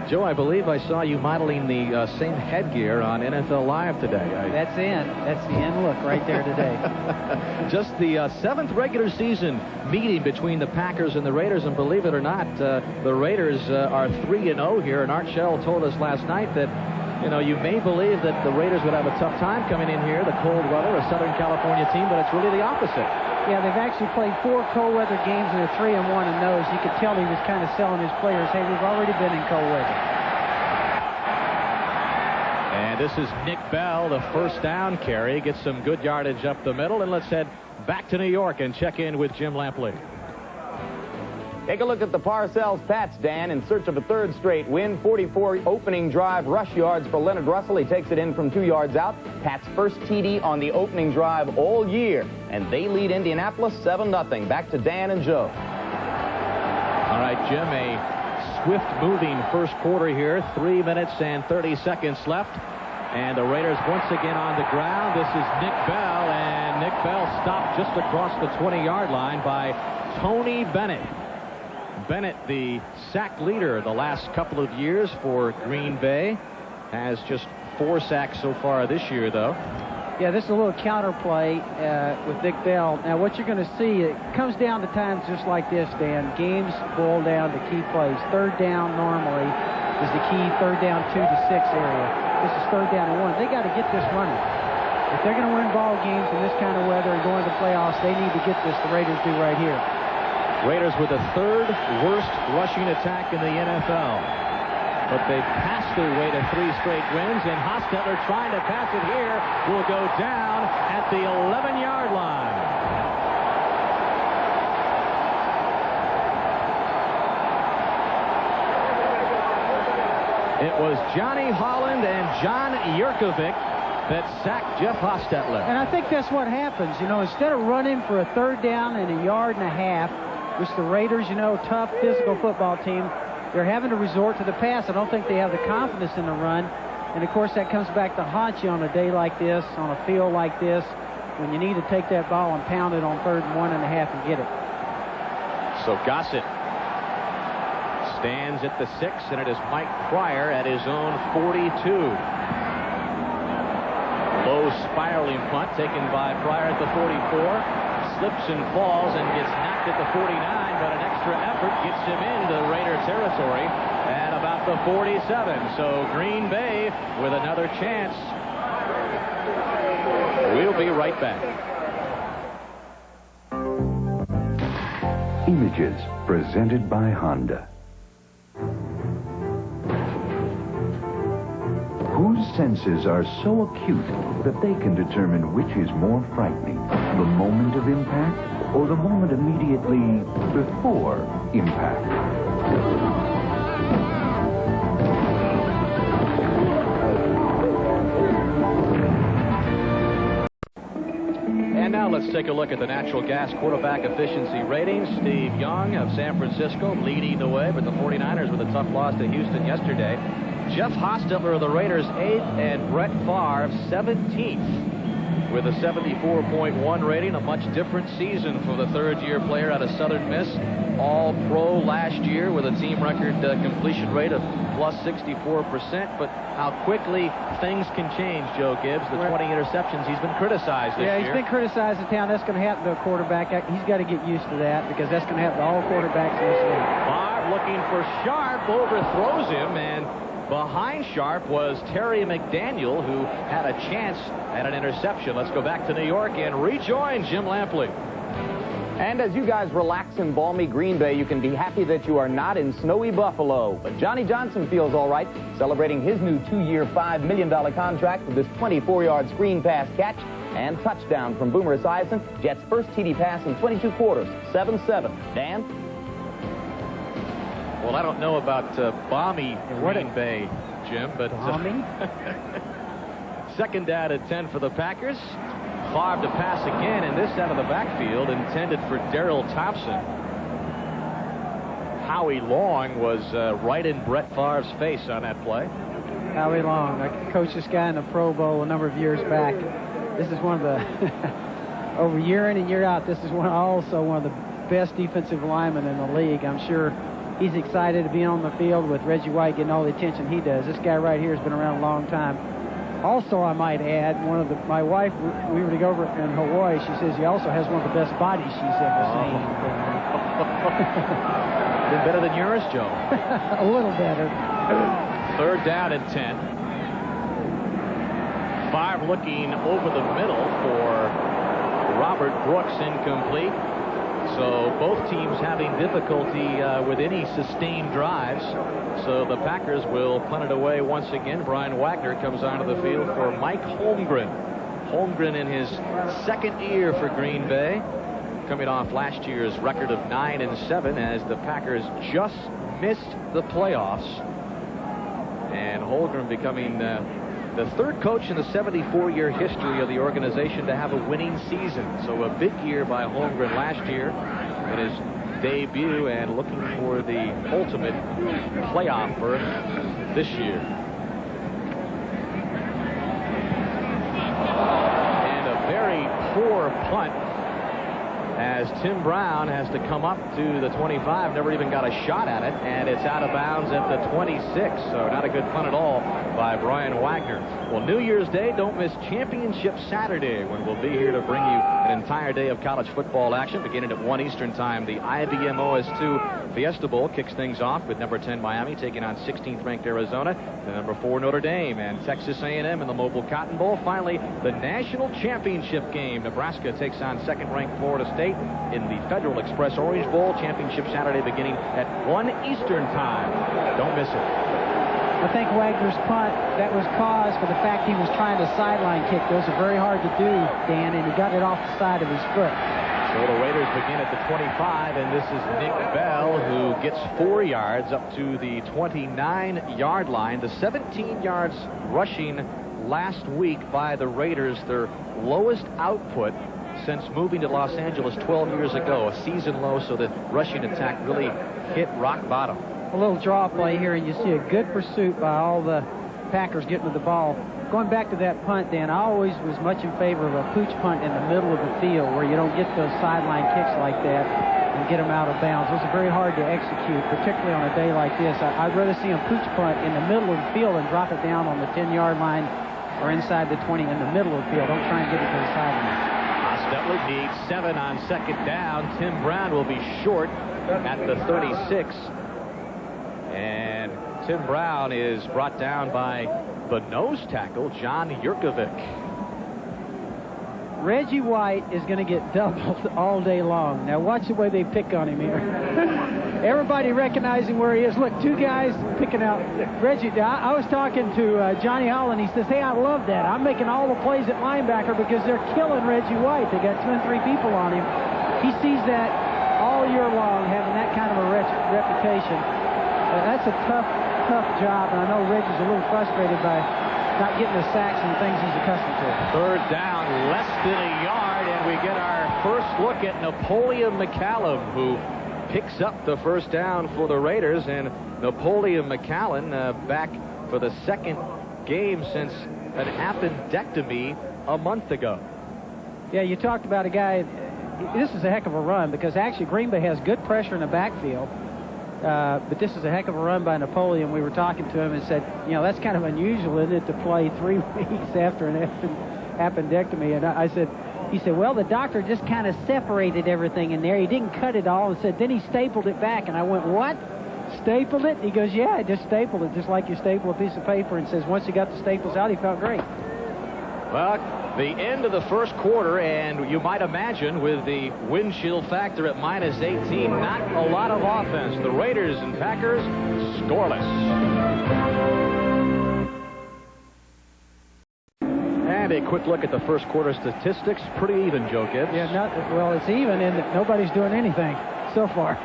Joe, I believe I saw you modeling the same headgear on NFL Live today. That's the end look right there today. Just the 7th regular season meeting between the Packers and the Raiders, and believe it or not, the Raiders are 3-0 here, and Art Shell told us last night that, you know, you may believe that the Raiders would have a tough time coming in here, the cold weather, a Southern California team, but it's really the opposite. Yeah, they've actually played 4 cold weather games, and they're 3-1 in those. You could tell he was kind of selling his players, hey, we've already been in cold weather. And this is Nick Bell, the first down carry. Gets some good yardage up the middle, and let's head back to New York and check in with Jim Lampley. Take a look at the Parcells Pats, Dan, in search of a 3rd straight win. 44 opening drive rush yards for Leonard Russell. He takes it in from 2 yards out. Pats' first TD on the opening drive all year. And they lead Indianapolis 7-0. Back to Dan and Joe. All right, Jim, a swift-moving first quarter here. 3 minutes and 30 seconds left. And the Raiders once again on the ground. This is Nick Bell, and Nick Bell stopped just across the 20-yard line by Tony Bennett. Bennett, the sack leader the last couple of years for Green Bay, has just 4 sacks so far this year, though. Yeah, this is a little counter play with Nick Bell. Now, what you're going to see, it comes down to times just like this, Dan. Games boil down to key plays. 3rd down normally is the key 3rd down 2 to 6 area. This is 3rd down and 1. They got to get this running. If they're going to win ball games in this kind of weather and go into the playoffs, they need to get this. The Raiders do right here. Raiders with the 3rd worst rushing attack in the NFL. But they passed their way to 3 straight wins, and Hostetler trying to pass it here will go down at the 11-yard line. It was Johnny Holland and John Yurkovich that sacked Jeff Hostetler. And I think that's what happens. You know, instead of running for a 3rd down and a yard and a half, which the Raiders, you know, tough physical football team, they're having to resort to the pass. I don't think they have the confidence in the run. And, of course, that comes back to haunt you on a day like this, on a field like this, when you need to take that ball and pound it on 3rd and 1 1/2 and get it. So Gossett stands at the 6, and it is Mike Pryor at his own 42. Low spiraling punt taken by Pryor at the 44. Slips and falls and gets knocked at the 49, but an extra effort gets him into Raider territory at about the 47. So Green Bay with another chance. We'll be right back. Images presented by Honda. Whose senses are so acute that they can determine which is more frightening, the moment of impact or the moment immediately before impact? And now let's take a look at the natural gas quarterback efficiency ratings. Steve Young of San Francisco leading the way, but the 49ers with a tough loss to Houston yesterday. Jeff Hostetler of the Raiders 8th, and Brett Favre 17th with a 74.1 rating. A much different season for the 3rd-year player out of Southern Miss. All-Pro last year with a team record completion rate of plus 64%. But how quickly things can change, Joe Gibbs. The 20 interceptions, he's been criticized this year. Yeah, he's been criticized in town. That's going to happen to a quarterback. He's got to get used to that because that's going to happen to all quarterbacks in this league. Favre looking for Sharp, overthrows him, and behind Sharp was Terry McDaniel, who had a chance at an interception. Let's go back to New York and rejoin Jim Lampley. And as you guys relax in balmy Green Bay, you can be happy that you are not in snowy Buffalo. But Johnny Johnson feels all right, celebrating his new 2-year, $5 million contract with this 24-yard screen pass catch and touchdown from Boomer Esiason. Jets' first TD pass in 22 quarters, 7-7. Dan? Well, I don't know about balmy Green Bay, Jim, but balmy? 2nd down and 10 for the Packers. Favre to pass again, and this out of the backfield, intended for Darrell Thompson. Howie Long was right in Brett Favre's face on that play. Howie Long, I coached this guy in the Pro Bowl a number of years back. This is one of the, over year in and year out, this is also one of the best defensive linemen in the league. I'm sure he's excited to be on the field with Reggie White getting all the attention he does. This guy right here has been around a long time. Also, I might add, my wife, we were to go over in Hawaii. She says he also has one of the best bodies she's ever seen. Been better than yours, Joe. A little better. 3rd down and 10. Favre looking over the middle for Robert Brooks, incomplete. So both teams having difficulty with any sustained drives. So the Packers will punt it away once again. Brian Wagner comes onto the field for Mike Holmgren. Holmgren in his 2nd year for Green Bay, coming off last year's record of 9-7 as the Packers just missed the playoffs. And Holmgren becoming the 3rd coach in the 74-year history of the organization to have a winning season. So a big year by Holmgren last year in his debut, and looking for the ultimate playoff berth this year. And a very poor punt as Tim Brown has to come up to the 25, never even got a shot at it, and it's out of bounds at the 26, so not a good punt at all by Brian Wagner. Well, New Year's Day, don't miss Championship Saturday, when we'll be here to bring you an entire day of college football action, beginning at 1 Eastern Time. The IBM OS2 Fiesta Bowl kicks things off with number 10 Miami taking on 16th ranked Arizona, the number 4 Notre Dame, and Texas A&M in the Mobile Cotton Bowl. Finally, the national championship game. Nebraska takes on 2nd ranked Florida State in the Federal Express Orange Bowl. Championship Saturday beginning at 1 Eastern Time. Don't miss it. I think Wagner's punt, that was caused for the fact he was trying to sideline kick. Those are very hard to do, Dan, and he got it off the side of his foot. So the Raiders begin at the 25, and this is Nick Bell, who gets 4 yards up to the 29-yard line. The 17 yards rushing last week by the Raiders, their lowest output since moving to Los Angeles 12 years ago. A season low, so the rushing attack really hit rock bottom. A little draw play here, and you see a good pursuit by all the Packers getting to the ball. Going back to that punt, Dan, I always was much in favor of a pooch punt in the middle of the field where you don't get those sideline kicks like that and get them out of bounds. Those are very hard to execute, particularly on a day like this. I'd rather see a pooch punt in the middle of the field and drop it down on the 10-yard line or inside the 20 in the middle of the field. Don't try and get it to the sideline. Ostetler needs 7 on 2nd down. Tim Brown will be short at the 36. And Tim Brown is brought down by the nose tackle, John Yurkovich. Reggie White is going to get doubled all day long. Now watch the way they pick on him here. Everybody recognizing where he is. Look, 2 guys picking out Reggie. I was talking to Johnny Holland. He says, hey, I love that. I'm making all the plays at linebacker because they're killing Reggie White. They got 2 and 3 people on him. He sees that all year long, having that kind of a reputation. That's a tough job, and I know Reggie's a little frustrated by not getting the sacks and things he's accustomed to. 3rd down, less than a yard, and we get our first look at Napoleon McCallum, who picks up the 1st down for the Raiders. And Napoleon McCallum back for the 2nd game since an appendectomy a month ago. Yeah, you talked about a guy. This is a heck of a run because actually Green Bay has good pressure in the backfield. But this is a heck of a run by Napoleon. We were talking to him and said, you know, that's kind of unusual, isn't it, to play 3 weeks after an appendectomy. And he said, well, the doctor just kind of separated everything in there. He didn't cut it all, and said, then he stapled it back. And I went, what? Stapled it? He goes, yeah, I just stapled it, just like you staple a piece of paper. And says once he got the staples out, he felt great. Well, the end of the 1st quarter, and you might imagine with the wind chill factor at -18, not a lot of offense. The Raiders and Packers scoreless. And a quick look at the 1st quarter statistics. Pretty even, Joe Gibbs. Yeah, well, it's even in that nobody's doing anything so far.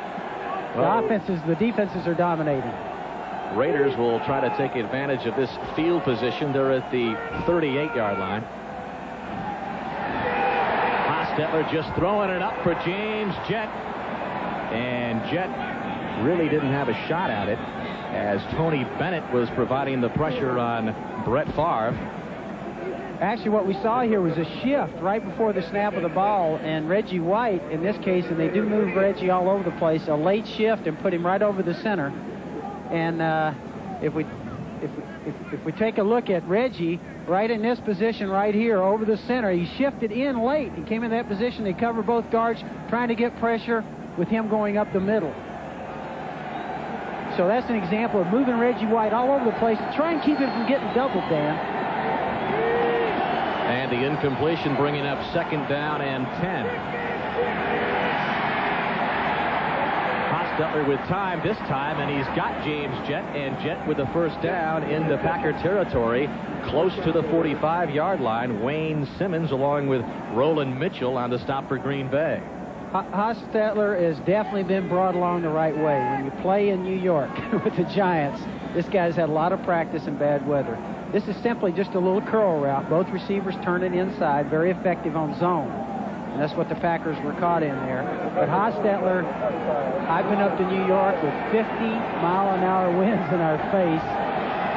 The defenses are dominating. Raiders will try to take advantage of this field position. They're at the 38-yard line. Hostetler just throwing it up for James Jett. And Jett really didn't have a shot at it as Tony Bennett was providing the pressure on Brett Favre. Actually, what we saw here was a shift right before the snap of the ball, and Reggie White, in this case, and they do move Reggie all over the place, a late shift and put him right over the center. And if we take a look at Reggie, right in this position right here, over the center, he shifted in late. He came in that position. They cover both guards, trying to get pressure with him going up the middle. So that's an example of moving Reggie White all over the place to try and keep him from getting doubled, Dan. And the incompletion bringing up 2nd down and 10. Hostetler with time this time, and he's got James Jett, and Jett with the 1st down in the Packer territory, close to the 45-yard line. Wayne Simmons along with Roland Mitchell on the stop for Green Bay. Hostetler has definitely been brought along the right way. When you play in New York with the Giants, this guy's had a lot of practice in bad weather. This is simply just a little curl route. Both receivers turn it inside, very effective on zone. And that's what the Packers were caught in there. But Hostetler, I've been up to New York with 50-mile-an-hour winds in our face.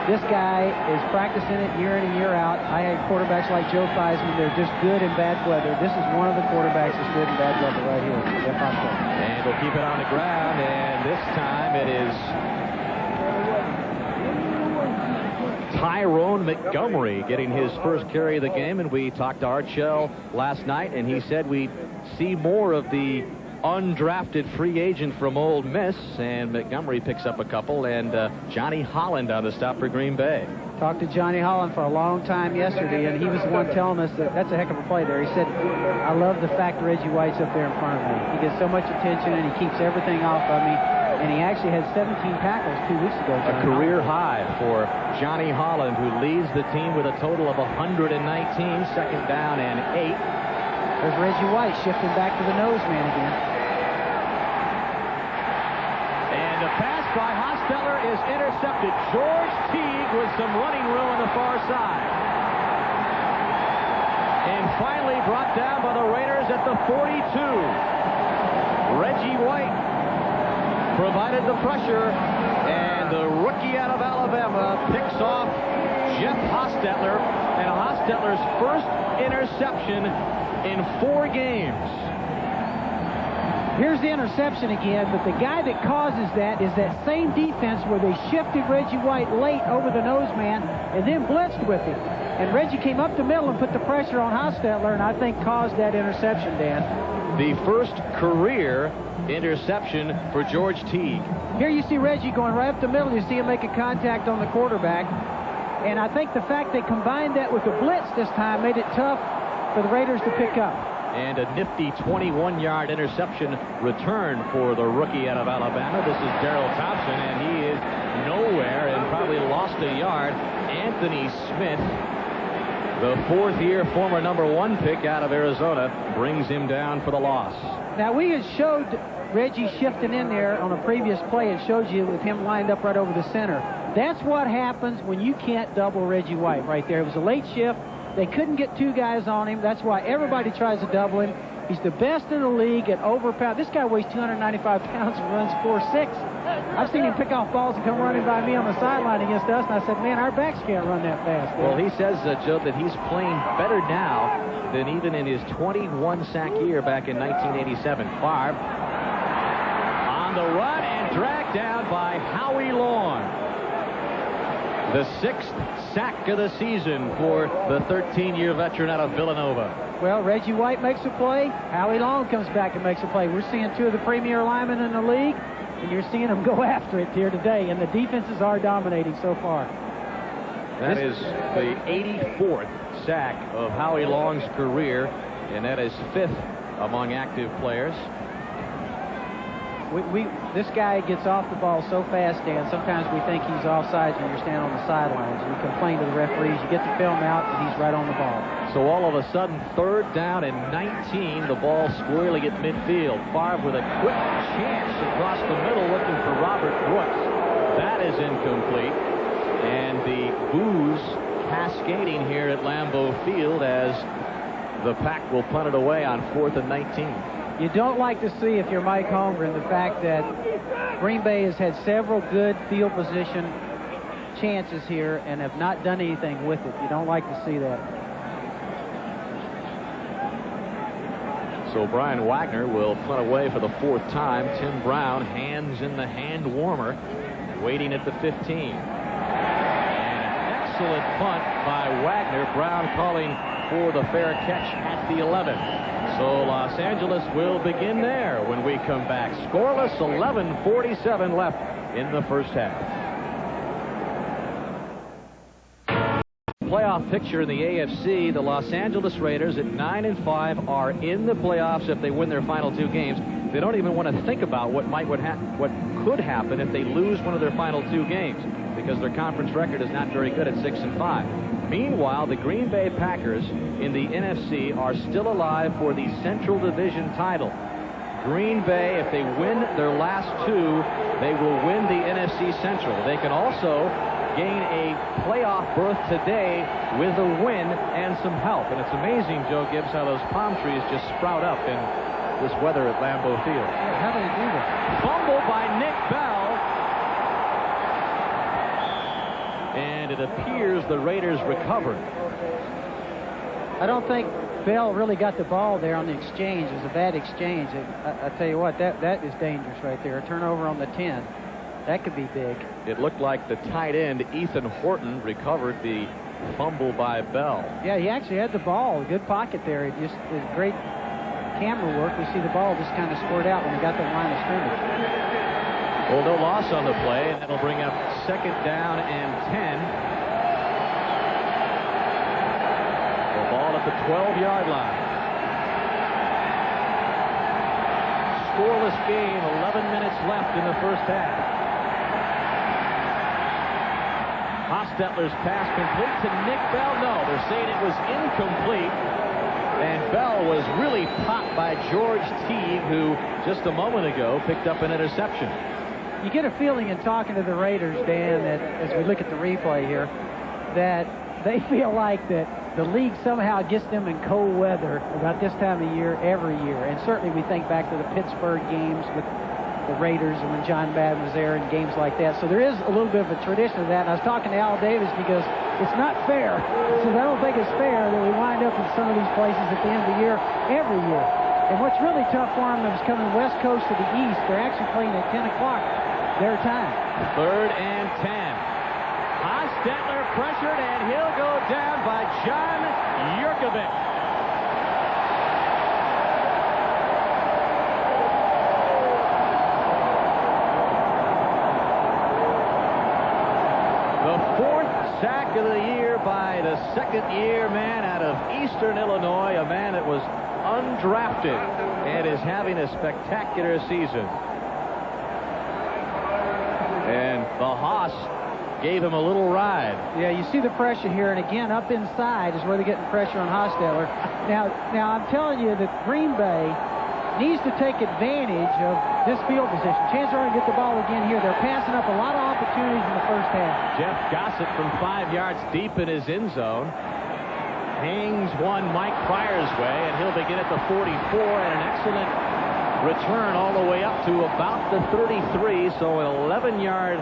This guy is practicing it year in and year out. I had quarterbacks like Joe Theismann. They're just good in bad weather. This is one of the quarterbacks that's good in bad weather right here. Jeff Hostetler. And they'll keep it on the ground, and this time it is Tyrone Montgomery getting his first carry of the game. And we talked to Art Shell last night, and he said we'd see more of the undrafted free agent from Ole Miss, and Montgomery picks up a couple, and Johnny Holland on the stop for Green Bay. Talked to Johnny Holland for a long time yesterday, and he was the one telling us that that's a heck of a play there. He said, I love the fact Reggie White's up there in front of me. He gets so much attention, and he keeps everything off of me. And he actually had 17 tackles 2 weeks ago. A career high for Johnny Holland, who leads the team with a total of 119, 2nd down and 8. There's Reggie White shifting back to the nose man again. And the pass by Hostetler is intercepted. George Teague with some running room on the far side. And finally brought down by the Raiders at the 42. Reggie White provided the pressure, and the rookie out of Alabama picks off Jeff Hostetler, and Hostetler's first interception in 4 games. Here's the interception again, but the guy that causes that is that same defense where they shifted Reggie White late over the nose man and then blitzed with him. And Reggie came up the middle and put the pressure on Hostetler, and I think caused that interception, Dan. The first career interception for George Teague. Here you see Reggie going right up the middle. You see him make a contact on the quarterback. And I think the fact they combined that with the blitz this time made it tough for the Raiders to pick up. And a nifty 21-yard interception return for the rookie out of Alabama. This is Darrell Thompson, and he is nowhere and probably lost a yard. Anthony Smith, the 4th-year former #1 pick out of Arizona, brings him down for the loss. Now, we had showed Reggie shifting in there on a previous play. It shows you with him lined up right over the center. That's what happens when you can't double Reggie White right there. It was a late shift. They couldn't get 2 guys on him. That's why everybody tries to double him. He's the best in the league at overpower. This guy weighs 295 pounds and runs 4.6. I've seen him pick off balls and come running by me on the sideline against us, and I said, man, our backs can't run that fast. Well, he says, Joe, that he's playing better now than even in his 21-sack year back in 1987. Favre on the run and dragged down by Howie Long. The 6th sack of the season for the 13-year veteran out of Villanova. Well, Reggie White makes a play. Howie Long comes back and makes a play. We're seeing 2 of the premier linemen in the league, and you're seeing them go after it here today, and the defenses are dominating so far. That is the 84th sack of Howie Long's career, and that is 5th among active players. This guy gets off the ball so fast, Dan. Sometimes we think he's offsides when you're standing on the sidelines. We complain to the referees. You get the film out, and he's right on the ball. So all of a sudden, 3rd down and 19. The ball squarely at midfield. Favre with a quick chance across the middle, looking for Robert Brooks. That is incomplete. And the boos cascading here at Lambeau Field as the Pack will punt it away on 4th and 19. You don't like to see, if you're Mike Holmgren, the fact that Green Bay has had several good field position chances here and have not done anything with it. You don't like to see that. So Brian Wagner will punt away for the 4th time. Tim Brown, hands in the hand warmer, waiting at the 15. And an excellent punt by Wagner. Brown calling for the fair catch at the 11. So Los Angeles will begin there when we come back. Scoreless, 11:47 left in the first half. Playoff picture in the AFC. The Los Angeles Raiders at 9-5 are in the playoffs if they win their final 2 games. They don't even want to think about what could happen if they lose one of their final 2 games, because their conference record is not very good at 6-5. Meanwhile, the Green Bay Packers in the NFC are still alive for the Central Division title. Green Bay, if they win their last 2, they will win the NFC Central. They can also gain a playoff berth today with a win and some help. And it's amazing, Joe Gibbs, how those palm trees just sprout up in this weather at Lambeau Field. Yeah, how do they do that? Fumble by Nick Bell. And it appears the Raiders recovered. I don't think Bell really got the ball there on the exchange. It was a bad exchange. I tell you what, that is dangerous right there. A turnover on the 10. That could be big. It looked like the tight end, Ethan Horton, recovered the fumble by Bell. Yeah, he actually had the ball. Good pocket there. It just is great camera work. We see the ball just kind of squirt out when he got to the line of scrimmage. Well, no loss on the play, and that'll bring up 2nd down and 10. The ball at the 12-yard line. Scoreless game, 11 minutes left in the first half. Hostetler's pass complete to Nick Bell. No, they're saying it was incomplete. And Bell was really popped by George Teague, who just a moment ago picked up an interception. You get a feeling in talking to the Raiders, Dan, that as we look at the replay here, that they feel like that the league somehow gets them in cold weather about this time of year every year. And certainly we think back to the Pittsburgh games with the Raiders and when John Madden was there and games like that. So there is a little bit of a tradition of that. And I was talking to Al Davis because it's not fair. So I don't think it's fair that we wind up in some of these places at the end of the year every year. And what's really tough for them is coming west coast to the east. They're actually playing at 10 o'clock their time. 3rd and 10. Hostetler pressured, and he'll go down by John Yurkovich. The 4th sack of the year by the 2nd-year man out of Eastern Illinois, a man that was undrafted and is having a spectacular season. And the Haas gave him a little ride. Yeah, you see the pressure here, and again, up inside is where they're getting pressure on Hostetler. Now I'm telling you that Green Bay needs to take advantage of this field position. Chance are going to get the ball again here. They're passing up a lot of opportunities in the first half. Jeff Gossett from 5 yards deep in his end zone. Hangs one Mike Pryor's way, and he'll begin at the 44, and an excellent return all the way up to about the 33, so an 11-yard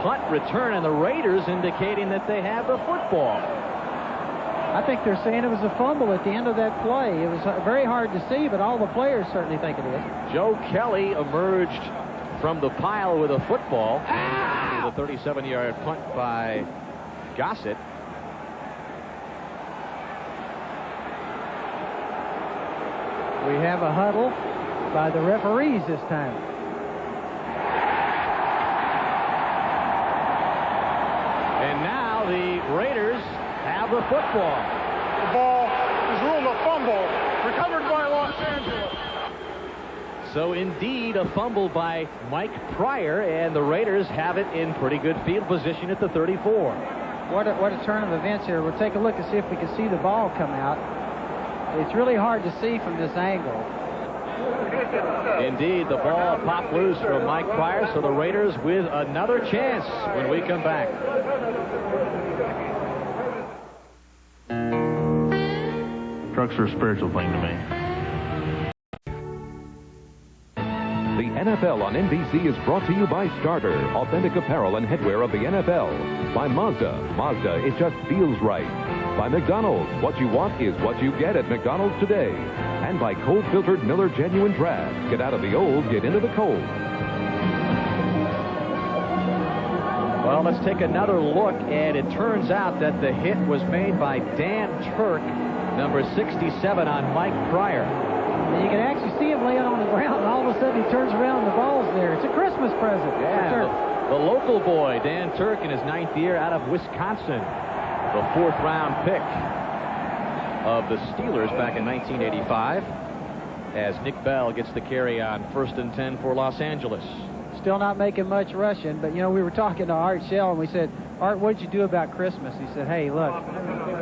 punt return, and the Raiders indicating that they have the football. I think they're saying it was a fumble at the end of that play. It was very hard to see, but all the players certainly think it is. Joe Kelly emerged from the pile with a football. The 37-yard punt by Gossett. We have a huddle by the referees this time. And now the Raiders have the football. The ball is ruled a fumble, recovered by Los Angeles. So indeed a fumble by Mike Pryor, and the Raiders have it in pretty good field position at the 34. What a turn of events here. We'll take a look and see if we can see the ball come out. It's really hard to see from this angle. Indeed, the ball popped loose from Mike Pryor, so the Raiders with another chance when we come back. Trucks are a spiritual thing to me. The NFL on NBC is brought to you by Starter, authentic apparel and headwear of the NFL. By Mazda. Mazda, it just feels right. By McDonald's, what you want is what you get at McDonald's today. And by cold-filtered Miller Genuine Draft. Get out of the old, get into the cold. Well, let's take another look, and it turns out that the hit was made by Dan Turk, number 67 on Mike Pryor. And you can actually see him laying on the ground, and all of a sudden he turns around and the ball's there. It's a Christmas present. Yeah, the local boy, Dan Turk, in his 9th year out of Wisconsin. The 4th-round pick of the Steelers back in 1985, as Nick Bell gets the carry on 1st and 10 for Los Angeles. Still not making much rushing, but, you know, we were talking to Art Shell, and we said, Art, what'd you do about Christmas? He said, hey, look,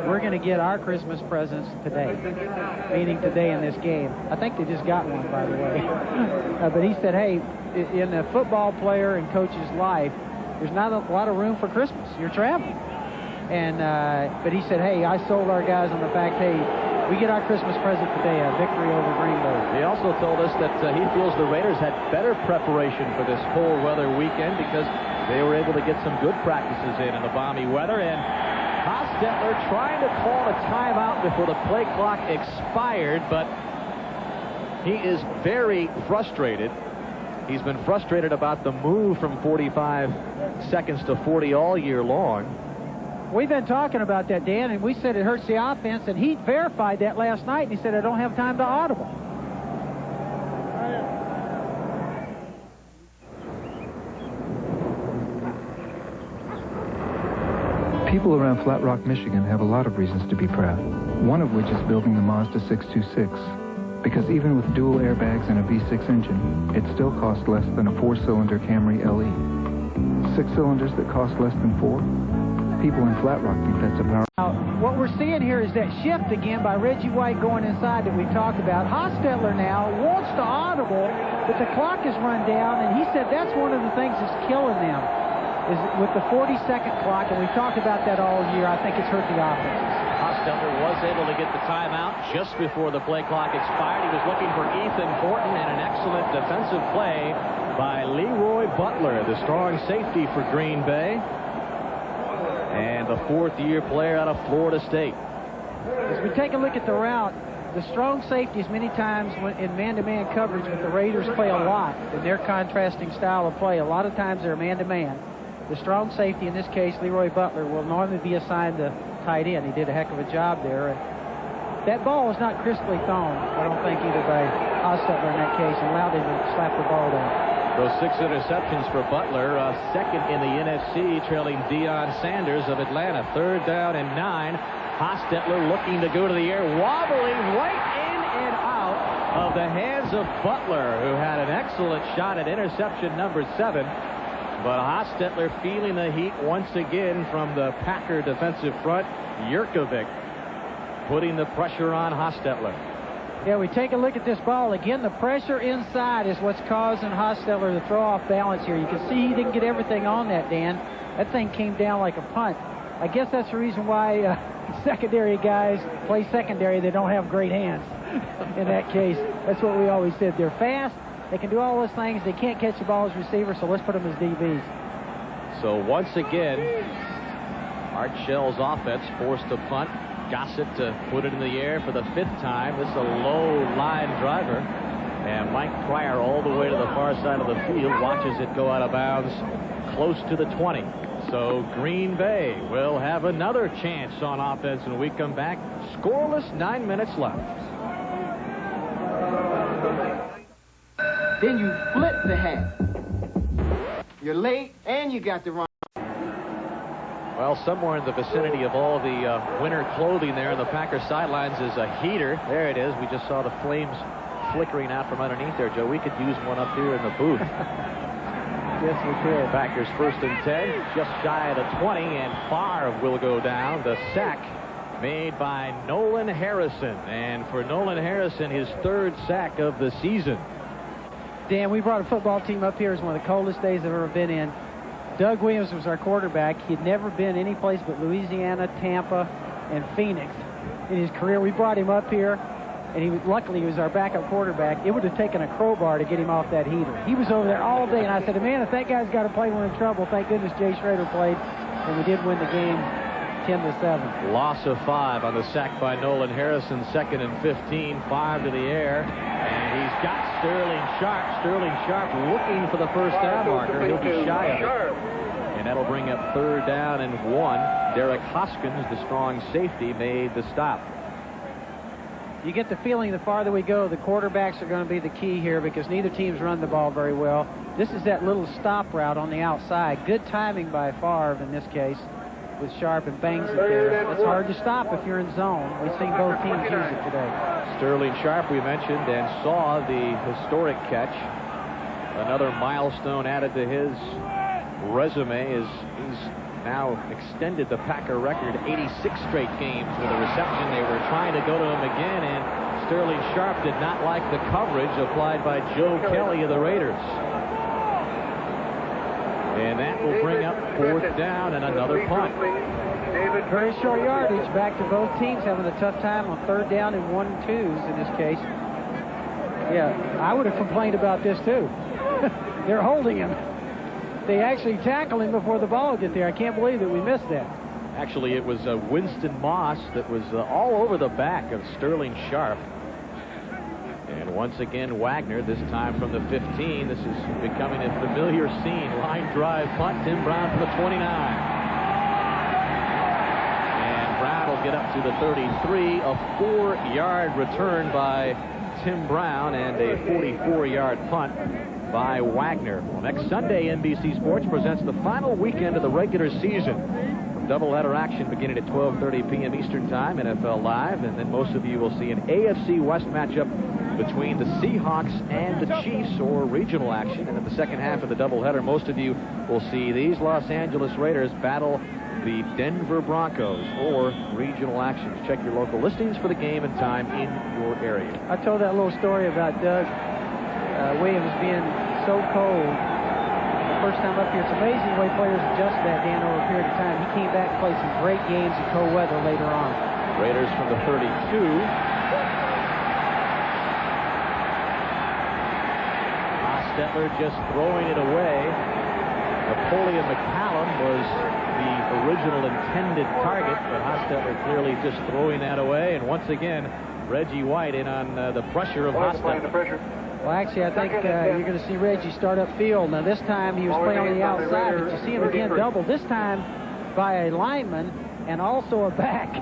we're going to get our Christmas presents today, meaning today in this game. I think they just got one, by the way. But he said, hey, in a football player and coach's life, there's not a lot of room for Christmas. You're traveling. And but he said, hey, I sold our guys on the fact, hey, we get our Christmas present today, a victory over Green Bay. He also told us that he feels the Raiders had better preparation for this cold weather weekend because they were able to get some good practices in the balmy weather. And Hostetler trying to call a timeout before the play clock expired, but he is very frustrated. He's been frustrated about the move from 45 seconds to 40 all year long. We've been talking about that, Dan, and we said it hurts the offense, and he verified that last night, and he said, I don't have time to audible. People around Flat Rock, Michigan have a lot of reasons to be proud, one of which is building the Mazda 626. Because even with dual airbags and a V6 engine, it still costs less than a 4-cylinder Camry LE. 6 cylinders that cost less than 4? People in Flat Rock think that's a power. Now, what we're seeing here is that shift again by Reggie White going inside that we talked about. Hostetler now wants to audible, but the clock is run down, and he said that's one of the things that's killing them, is with the 40-second clock, and we've talked about that all year. I think it's hurt the offense. Hostetler was able to get the timeout just before the play clock expired. He was looking for Ethan Horton, and an excellent defensive play by Leroy Butler, the strong safety for Green Bay. And the 4th-year player out of Florida State. As we take a look at the route, the strong safeties many times in man-to-man coverage with the Raiders play a lot in their contrasting style of play. A lot of times they're man-to-man. The strong safety, in this case, Leroy Butler, will normally be assigned to tight end. He did a heck of a job there. That ball was not crisply thrown, I don't think, either by Hostetler in that case, and allowed him to slap the ball down. Those 6 interceptions for Butler, second in the NFC, trailing Deion Sanders of Atlanta. 3rd down and 9. Hostetler looking to go to the air, wobbling right in and out of the hands of Butler, who had an excellent shot at interception number 7. But Hostetler feeling the heat once again from the Packer defensive front. Jurkovic putting the pressure on Hostetler. Yeah, we take a look at this ball. Again, the pressure inside is what's causing Hostetler to throw off balance here. You can see he didn't get everything on that, Dan. That thing came down like a punt. I guess that's the reason why secondary guys play secondary. They don't have great hands in that case. That's what we always said. They're fast. They can do all those things. They can't catch the ball as receivers, so let's put them as DBs. So once again, Art Shell's offense forced to punt. Gossett to put it in the air for the 5th time. This is a low line driver. And Mike Pryor all the way to the far side of the field watches it go out of bounds close to the 20. So Green Bay will have another chance on offense when we come back. Scoreless, 9 minutes left. Then you flip the hat. You're late and you got the wrong. Well, somewhere in the vicinity of all the winter clothing there on the Packers sidelines is a heater. There it is. We just saw the flames flickering out from underneath there, Joe. We could use one up here in the booth. Yes, we could. Packers 1st and 10, just shy of the 20, and Favre will go down. The sack made by Nolan Harrison. And for Nolan Harrison, his 3rd sack of the season. Dan, we brought a football team up here. It's one of the coldest days I've ever been in. Doug Williams was our quarterback. He'd never been any place but Louisiana, Tampa, and Phoenix in his career. We brought him up here, and luckily he was our backup quarterback. It would have taken a crowbar to get him off that heater. He was over there all day, and I said, man, if that guy's got to play, we're in trouble. Thank goodness Jay Schrader played, and we did win the game 10-7. Loss of 5 on the sack by Nolan Harrison. 2nd and 15. 5 to the air. And he's got Sterling Sharp. Sterling Sharp looking for the first down marker. He'll be shy of it. And that'll bring up 3rd down and 1. Derek Hoskins, the strong safety, made the stop. You get the feeling the farther we go, the quarterbacks are going to be the key here because neither team's run the ball very well. This is that little stop route on the outside. Good timing by Favre in this case with Sharp and bangs it there. It's hard to stop if you're in zone. We've seen both teams use it today. Sterling Sharp, we mentioned, and saw the historic catch. Another milestone added to his resume is he's now extended the Packer record 86 straight games with a reception. They were trying to go to him again, and Sterling Sharp did not like the coverage applied by Joe Kelly of the Raiders. And that will bring up 4th down and another punt. Very short yardage back to both teams having a tough time on 3rd down and 1 and 2s in this case. Yeah, I would have complained about this too. They're holding him. They actually tackle him before the ball gets there. I can't believe that we missed that. Actually, it was Winston Moss that was all over the back of Sterling Sharp. And once again, Wagner, this time from the 15. This is becoming a familiar scene. Line drive punt. Tim Brown for the 29. And Brown will get up to the 33. A 4-yard return by Tim Brown and a 44-yard punt by Wagner. Well, next Sunday, NBC Sports presents the final weekend of the regular season. From doubleheader action beginning at 12:30 p.m. Eastern Time, NFL Live, and then most of you will see an AFC West matchup between the Seahawks and the Chiefs, or regional action. And in the second half of the doubleheader, most of you will see these Los Angeles Raiders battle the Denver Broncos, or regional actions. Check your local listings for the game and time in your area. I told that little story about Doug Williams being so cold the first time up here. It's amazing the way players adjust that, Dan, over a period of time. He came back and played some great games in cold weather later on. Raiders from the 32. Hostetler just throwing it away. Napoleon McCallum was the original intended target, but Hostetler clearly just throwing that away. And once again, Reggie White in on the pressure of Hostetler. Well, actually, I think you're going to see Reggie start upfield. Now, this time he was playing on the outside, but you see him again double, this time by a lineman and also a back.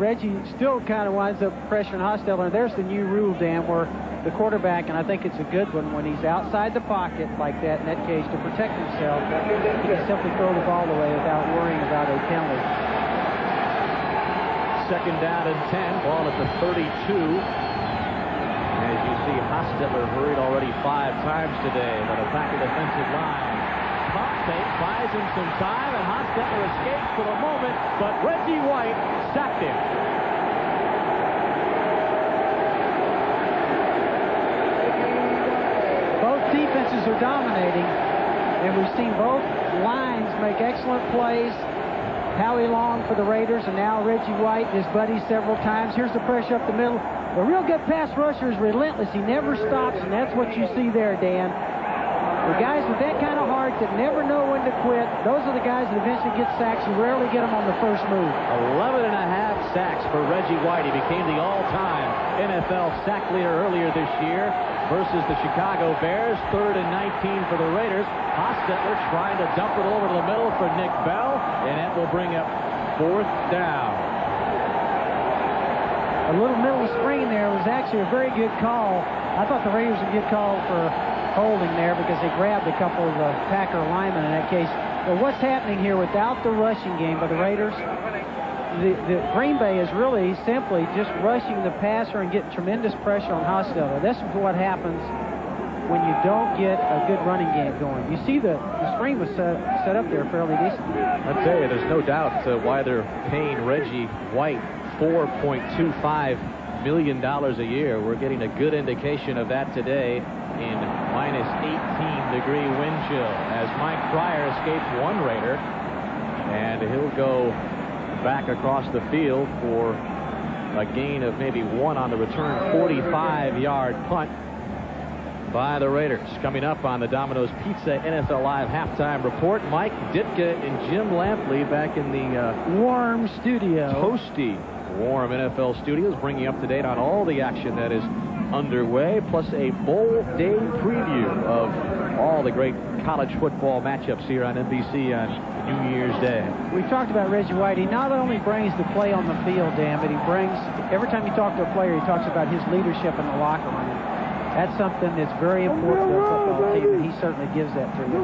Reggie still kind of winds up pressuring Hostetler. And there's the new rule, Dan, where the quarterback, and I think it's a good one, when he's outside the pocket like that, in that case, to protect himself, he can simply throw the ball away without worrying about a penalty. 2nd down and 10, ball at the 32. As you see, Hostetler hurried already 5 times today, but a Packer defensive line. Pump fake buys him some time, and Hostetler escapes for the moment, but Reggie White sacked him. Both defenses are dominating, and we've seen both lines make excellent plays. Howie Long for the Raiders, and now Reggie White and his buddies several times. Here's the pressure up the middle. The real good pass rusher is relentless. He never stops, and that's what you see there, Dan. The guys with that kind of heart that never know when to quit, those are the guys that eventually get sacks. You rarely get them on the first move. 11.5 sacks for Reggie White. He became the all-time NFL sack leader earlier this year versus the Chicago Bears. 3rd and 19 for the Raiders. Hostetler trying to dump it over to the middle for Nick Bell, and that will bring up 4th down. A little middle screen there was actually a very good call. I thought the Raiders would get called for holding there because they grabbed a couple of the Packer linemen in that case. But what's happening here without the rushing game by the Raiders, the Green Bay is really simply just rushing the passer and getting tremendous pressure on Hostetler. This is what happens when you don't get a good running game going. You see the screen was set up there fairly decently. I'll tell you, there's no doubt why they're paying Reggie White $4.25 million a year. We're getting a good indication of that today in minus 18-degree wind chill as Mike Pryor escapes one Raider, and he'll go back across the field for a gain of maybe 1 on the return. 45-yard punt by the Raiders. Coming up on the Domino's Pizza NFL Live halftime report, Mike Ditka and Jim Lampley back in the warm studio. Toasty, warm NFL studios, bringing you up to date on all the action that is underway, plus a bowl day preview of all the great college football matchups here on NBC on New Year's Day. We talked about Reggie White. He not only brings the play on the field, Dan, but he brings, every time you talk to a player, he talks about his leadership in the locker room. That's something that's very important to a football team, and he certainly gives that to you.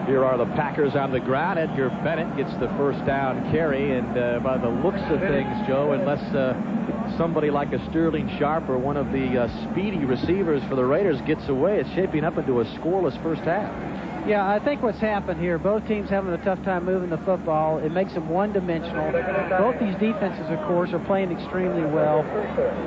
Here are the Packers on the ground. Edgar Bennett gets the first down carry, and by the looks of things, Joe, unless somebody like a Sterling Sharp or one of the speedy receivers for the Raiders gets away, it's shaping up into a scoreless first half. Yeah, I think what's happened here, both teams having a tough time moving the football. It makes them one-dimensional. Both these defenses, of course, are playing extremely well.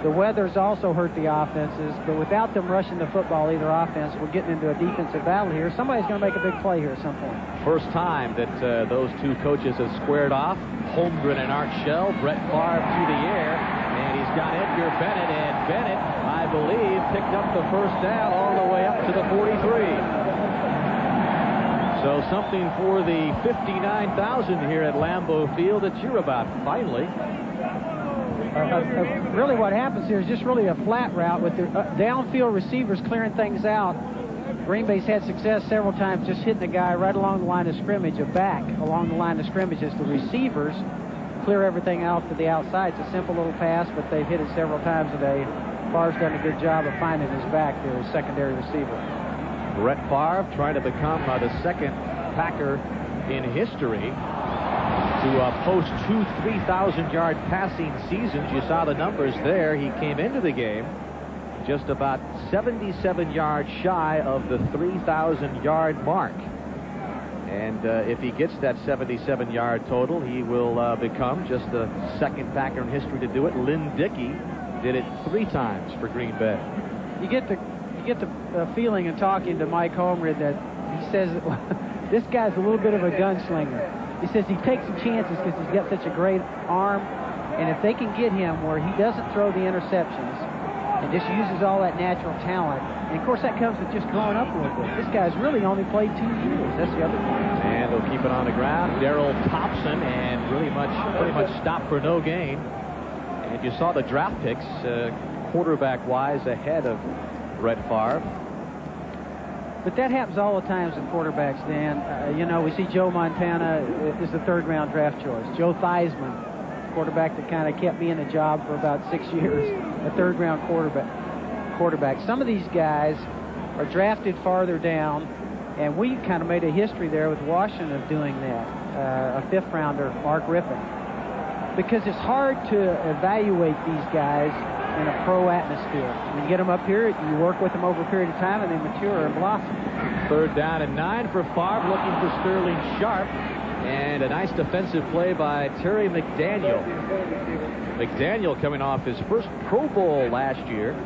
The weather's also hurt the offenses, but without them rushing the football, either offense, we're getting into a defensive battle here. Somebody's going to make a big play here at some point. First time that those two coaches have squared off. Holmgren and Art Shell. Brett Favre through the air, and he's got Edgar Bennett, and Bennett, I believe, picked up the first down all the way up to the 43. So something for the 59,000 here at Lambeau Field that you're about, finally. Really what happens here is just really a flat route with the downfield receivers clearing things out. Green Bay's had success several times just hitting the guy right along the line of scrimmage, a back along the line of scrimmage as the receivers clear everything out to the outside. It's a simple little pass, but they've hit it several times today. Favre's done a good job of finding his back there, his secondary receiver. Brett Favre trying to become the second Packer in history to post two 3,000-yard passing seasons. You saw the numbers there. He came into the game just about 77 yards shy of the 3,000-yard mark. And if he gets that 77-yard total, he will become just the second Packer in history to do it. Lynn Dickey did it 3 times for Green Bay. You get the feeling in talking to Mike Holmgren that he says that this guy's a little bit of a gunslinger. He says he takes some chances because he's got such a great arm, and if they can get him where he doesn't throw the interceptions and just uses all that natural talent, and of course that comes with just growing up a little bit. This guy's really only played 2 years. That's the other thing. And they'll keep it on the ground. Darrell Thompson, and pretty much stopped for no gain. And you saw the draft picks quarterback-wise ahead of Brett Favre. But that happens all the times in quarterbacks, Dan. You know, we see Joe Montana is the 3rd-round draft choice. Joe Theismann, quarterback that kind of kept me in a job for about 6 years, a 3rd-round quarterback. Some of these guys are drafted farther down, and we kind of made a history there with Washington of doing that. A 5th-rounder, Mark Rippon. Because it's hard to evaluate these guys in a pro atmosphere. When you get them up here, you work with them over a period of time, and they mature and blossom. 3rd down and 9 for Favre, looking for Sterling Sharp, and a nice defensive play by Terry McDaniel. McDaniel coming off his first Pro Bowl last year,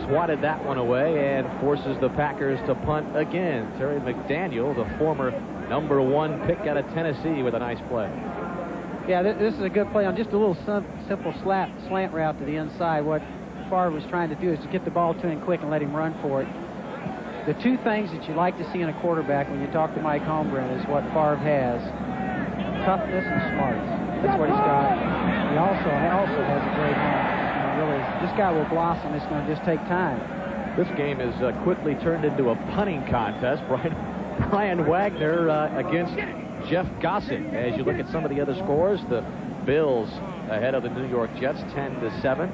swatted that one away and forces the Packers to punt again. Terry McDaniel, the former #1 pick out of Tennessee, with a nice play. Yeah, this is a good play on just a little simple slant route to the inside. What Favre was trying to do is to get the ball to him quick and let him run for it. The 2 things that you like to see in a quarterback when you talk to Mike Holmgren is what Favre has: toughness and smarts. That's what he's got. He also has a great arm. Really, this guy will blossom. It's going to just take time. This game is quickly turned into a punting contest. Brian Wagner against Jeff Gossett. As you look at some of the other scores, the Bills ahead of the New York Jets 10-7.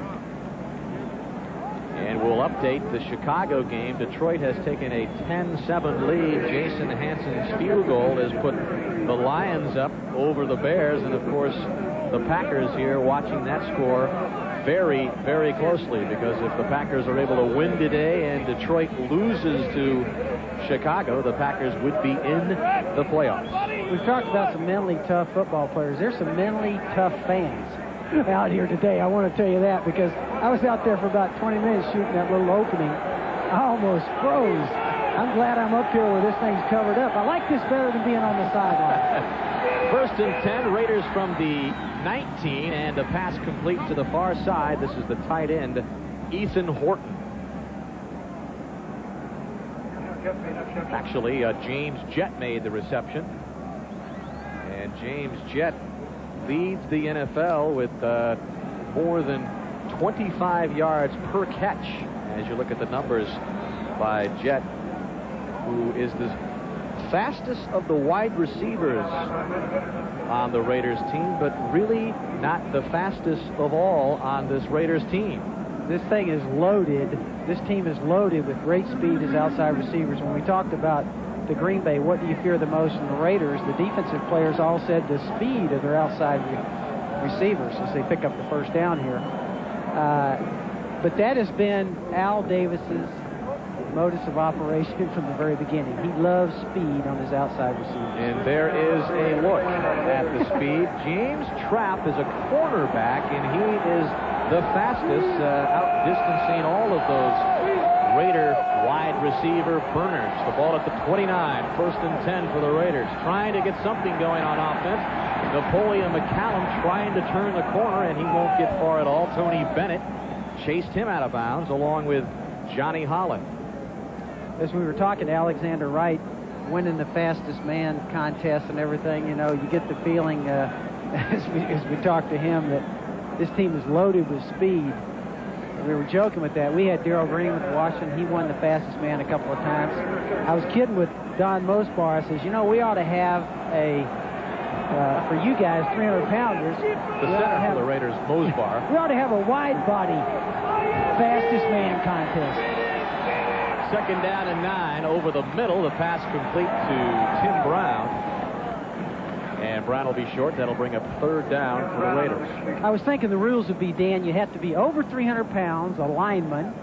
And we'll update the Chicago game. Detroit has taken a 10-7 lead. Jason Hansen's field goal has put the Lions up over the Bears. And, of course, the Packers here watching that score very, very closely, because if the Packers are able to win today and Detroit loses to Chicago, the Packers would be in the playoffs. We've talked about some mentally tough football players. There's some mentally tough fans out here today. I want to tell you that, because I was out there for about 20 minutes shooting that little opening. I almost froze. I'm glad I'm up here where this thing's covered up. I like this better than being on the sideline. 1st and 10, Raiders from the 19, and the pass complete to the far side. This is the tight end, Ethan Horton. Actually, James Jett made the reception. And James Jett leads the NFL with more than 25 yards per catch. As you look at the numbers by Jett, who is the fastest of the wide receivers on the Raiders team, but really not the fastest of all on this Raiders team. This thing is loaded. This team is loaded with great speed as outside receivers. When we talked about the Green Bay, what do you fear the most in the Raiders? The defensive players all said the speed of their outside receivers as they pick up the first down here. But that has been Al Davis's modus of operation from the very beginning. He loves speed on his outside receivers. And there is a look at the speed. James Trapp is a cornerback, and he is the fastest, outdistancing all of those Raider wide receiver burners. The ball at the 29, 1st and 10 for the Raiders. Trying to get something going on offense. Napoleon McCallum trying to turn the corner, and he won't get far at all. Tony Bennett chased him out of bounds along with Johnny Holland. As we were talking to Alexander Wright, winning the fastest man contest and everything, you know, you get the feeling as we talked to him that this team is loaded with speed. We were joking with that. We had Darrell Green with Washington. He won the fastest man a couple of times. I was kidding with Don Mosbar. I says, you know, we ought to have a, for you guys, 300-pounders. The center for the Raiders, Mosbar. We ought to have a wide body fastest man contest. 2nd down and 9 over the middle. The pass complete to Tim Brown. And Brown will be short. That'll bring up 3rd down for the Raiders. I was thinking the rules would be, Dan, you have to be over 300 pounds, a lineman,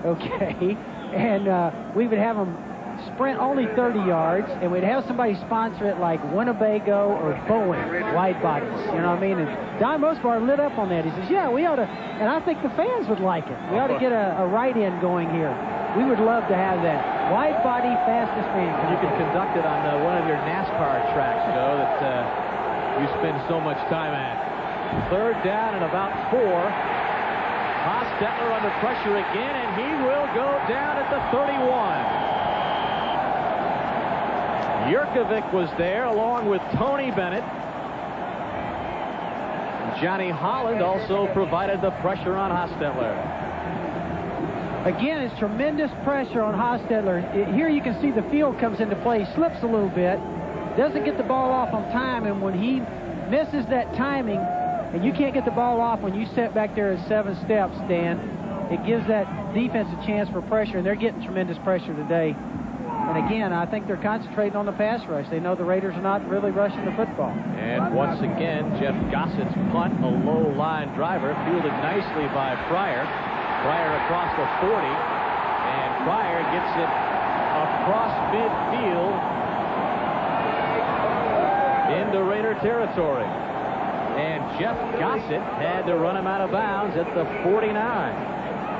okay, and we would have them sprint only 30 yards, and we'd have somebody sponsor it like Winnebago or Boeing, wide bodies, you know what I mean? And Don Mosbar lit up on that. He says, yeah, we ought to, and I think the fans would like it. We ought to get a write-in going here. We would love to have that. Wide body, fastest man. You can conduct it on one of your NASCAR tracks, Joe, that you spend so much time at. 3rd down and about 4. Hostetler under pressure again, and he will go down at the 31. Yurkovich was there along with Tony Bennett. Johnny Holland also provided the pressure on Hostetler. Again, it's tremendous pressure on Hostetler. Here you can see the field comes into play. He slips a little bit, doesn't get the ball off on time, and when he misses that timing, and you can't get the ball off when you sit back there at 7 steps, Dan, it gives that defense a chance for pressure, and they're getting tremendous pressure today. And again, I think they're concentrating on the pass rush. They know the Raiders are not really rushing the football. And once again, Jeff Gossett's punt, a low line driver, fielded nicely by Pryor. Pryor across the 40, and Pryor gets it across midfield into Raider territory. And Jeff Gossett had to run him out of bounds at the 49.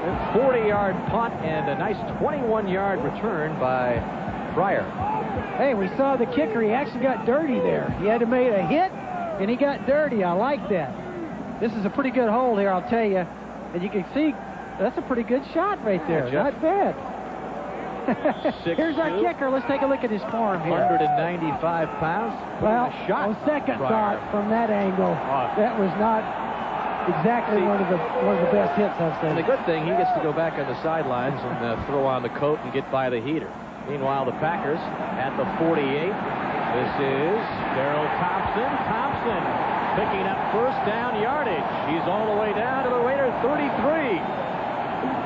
A 40-yard punt and a nice 21-yard return by Pryor. Hey, we saw the kicker. He actually got dirty there. He had to make a hit, and he got dirty. I like that. This is a pretty good hold here, I'll tell you. And you can see that's a pretty good shot right there. Yeah, not bad. Here's our kicker. Let's take a look at his form here. 195 pounds. Well, on second thought from that angle, that was not exactly one of the best hits I've seen. And the good thing, he gets to go back on the sidelines and throw on the coat and get by the heater. Meanwhile, the Packers at the 48. This is Darrell Thompson. Thompson picking up 1st down yardage. He's all the way down to the Raider 33.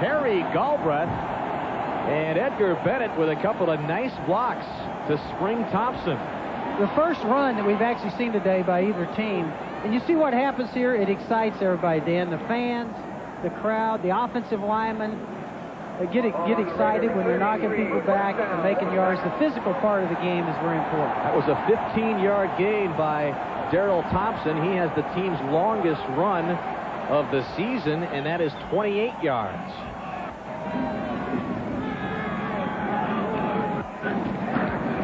Harry Galbraith and Edgar Bennett with a couple of nice blocks to spring Thompson. The first run that we've actually seen today by either team, and you see what happens here, it excites everybody, Dan. The fans, the crowd, the offensive linemen, they get excited when they're knocking people back and making yards. The physical part of the game is very important. That was a 15-yard gain by Darrell Thompson. He has the team's longest run of the season, and that is 28 yards.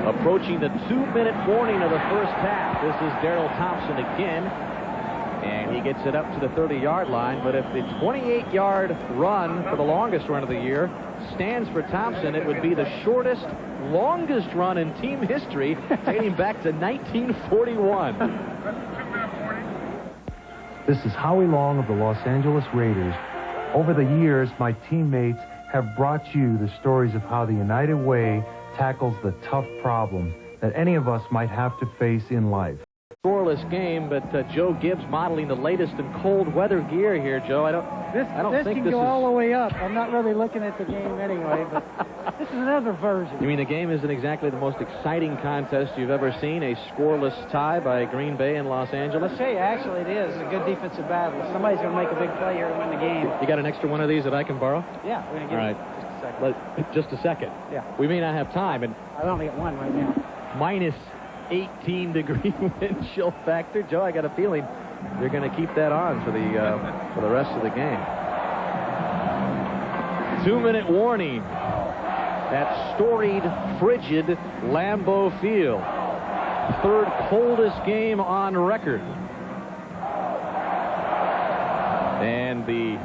Approaching the 2-minute warning of the first half. This is Darrell Thompson again, and he gets it up to the 30-yard line. But if the 28-yard run for the longest run of the year stands for Thompson, it would be the shortest longest run in team history, dating back to 1941. This is Howie Long of the Los Angeles Raiders. Over the years, my teammates have brought you the stories of how the United Way tackles the tough problems that any of us might have to face in life. Scoreless game, but Joe Gibbs modeling the latest in cold weather gear here, Joe. I don't think can this go is all the way up. I'm not really looking at the game anyway, but this is another version. You mean the game isn't exactly the most exciting contest you've ever seen? A scoreless tie by Green Bay and Los Angeles? I'll tell you, actually, it is a good defensive battle. Somebody's going to make a big play here to win the game. You got an extra one of these that I can borrow? Yeah, we're going to give you just a second. Yeah. We may not have time. And I only got one right now. Minus 18-degree wind chill factor. Joe, I got a feeling you're going to keep that on for the rest of the game. 2-minute warning at storied, frigid Lambeau Field. Third coldest game on record. And the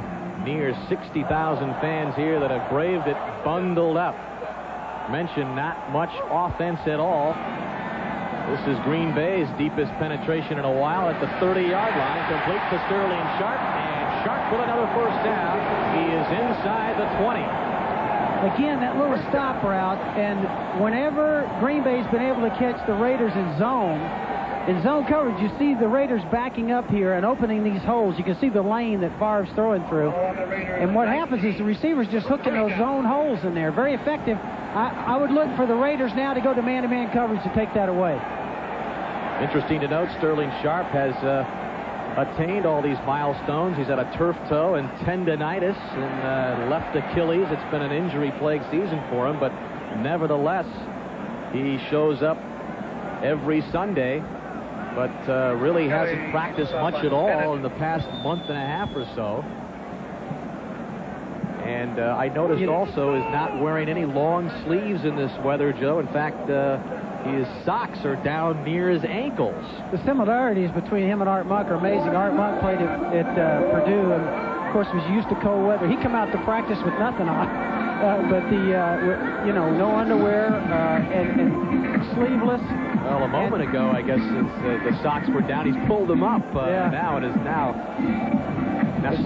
near 60,000 fans here that have braved it bundled up. Mentioned not much offense at all. This is Green Bay's deepest penetration in a while at the 30-yard line. Complete to Sterling Sharp, and Sharp with another first down. He is inside the 20. Again, that little stop route, and whenever Green Bay's been able to catch the Raiders in zone coverage, you see the Raiders backing up here and opening these holes. You can see the lane that Favre's throwing through. And what happens is the receivers just hooking those zone holes in there. Very effective. I would look for the Raiders now to go to man-to-man coverage to take that away. Interesting to note, Sterling Sharp has attained all these milestones. He's had a turf toe and tendonitis and left Achilles. It's been an injury-plagued season for him, but nevertheless, he shows up every Sunday, but really hasn't practiced much at all in the past month and a half or so. And I noticed also is not wearing any long sleeves in this weather, Joe. In fact, his socks are down near his ankles. The similarities between him and Art Monk are amazing. Art Monk played at Purdue and, of course, was used to cold weather. He come out to practice with nothing on. But no underwear and sleeveless. Well, a moment ago, I guess the socks were down. He's pulled them up now and is now.